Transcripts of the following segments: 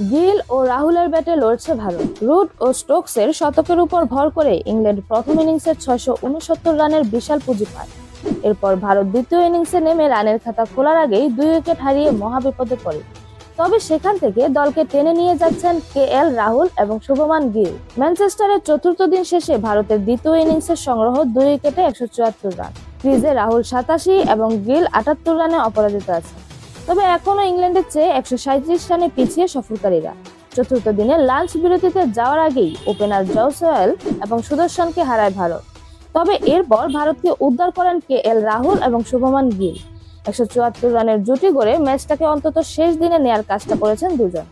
গিল ও রাহুলের ব্যাটে লড়ছে ভারত। রুট ও স্টোকসের শতকের উপর ভর করে ইংল্যান্ড প্রথম ইনিংসে 669 রানের বিশাল পুঁজি পায়। এরপর ভারত দ্বিতীয় ইনিংসে নেমে রানের খাতা খোলার আগেই 2 উইকেট হারিয়ে মহাবিপদে পড়ে। তবে সেখান থেকে দলকে টেনে নিয়ে যাচ্ছেন কেএল রাহুল এবং শুভমান গিল। ম্যানচেস্টারের চতুর্থ দিন শেষে ভারতের দ্বিতীয় ইনিংসের সংগ্রহ 2 উইকেটে 174 রান। ক্রিজে রাহুল 87 এবং গিল 78 রানে অপরাজিত আছে। তবে এখনো ইংল্যান্ডের চেয়ে 137 রানে পিছিয়ে সফরকারীরা। চতুর্থ দিনে লাঞ্চ বিরতিতে যাওয়ার আগেই ওপেনার জয়সওয়াল এবং সুদর্শনকে হারায় ভারত। তবে এরপর ভারতকে উদ্ধার করেন কেএল রাহুল এবং শুভমান গিল। 174 রানের জুটি গড়ে ম্যাচটাকে অন্তত শেষ দিনে নেয়ার কাজটা করেছেন দুজন।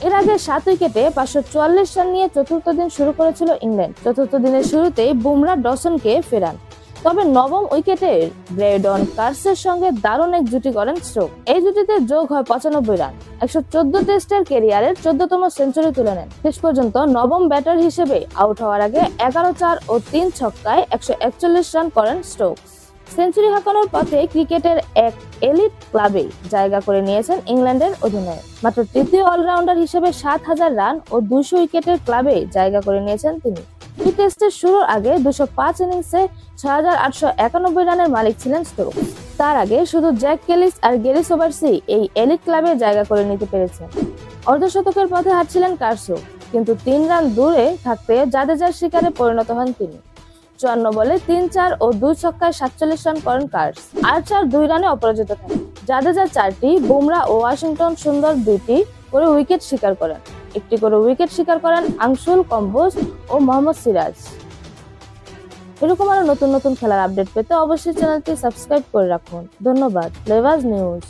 এর আগে 7 উইকেটে 544 রান নিয়ে চতুর্থ দিন শুরু করেছিল ইংল্যান্ড। চতুর্থ দিনের শুরুতেই বুমরা ডসনকে ফেরান। তবে নবম উইকেটে ব্রেডন কার্সের সঙ্গে দারুণ এক জুটি করেন স্টোক। এই জুটিতে যোগ হয় 95 রান। 114 টেস্টের ক্যারিয়ারের 14তম সেঞ্চুরি তুলে নেন। শেষ পর্যন্ত নবম ব্যাটার হিসেবে আউট হওয়ার আগে 11-4 ও 3 ছক্কায় 141 রান করেন স্টোকস। সেঞ্চুরি হাঁকানোর পথে ক্রিকেটের এক এলিট ক্লাবে জায়গা করে নিয়েছেন ইংল্যান্ডের অধিনায়ক। মাত্র তৃতীয় অলরাউন্ডার হিসেবে 7000 রান ও 200 উইকেটের ক্লাবে জায়গা করে নিয়েছেন তিনি। এই টেস্টের শুরুর আগে 205 ইনিংসে 6891 রানের মালিক ছিলেন স্টোকস। তার আগে শুধু জ্যাক কেলিস আর গ্যারি সোবার্সই এই এলিট ক্লাবে জায়গা করে নিতে পেরেছেন। অর্ধশতকের পথে হাঁটছিলেন কার্সও, কিন্তু 3 রান দূরে থাকতে জাদেজার শিকারে পরিণত হন তিনি। 54 বলে 3-4 ও 2 ছক্কায় 47 রান করেন কার্স। আর্চার 2 রানে অপরাজিত থাকেন। জাদেজা 4টি, বুমরা ও ওয়াশিংটন সুন্দর 2টি করে উইকেট শিকার করেন। একটি করে উইকেট শিকার করেন আংশুল কম্বোজ ও মোহাম্মদ সিরাজ। এরকম আরো নতুন নতুন খেলার আপডেট পেতে অবশ্যই চ্যানেলটি সাবস্ক্রাইব করে রাখুন। ধন্যবাদ। Flavours news.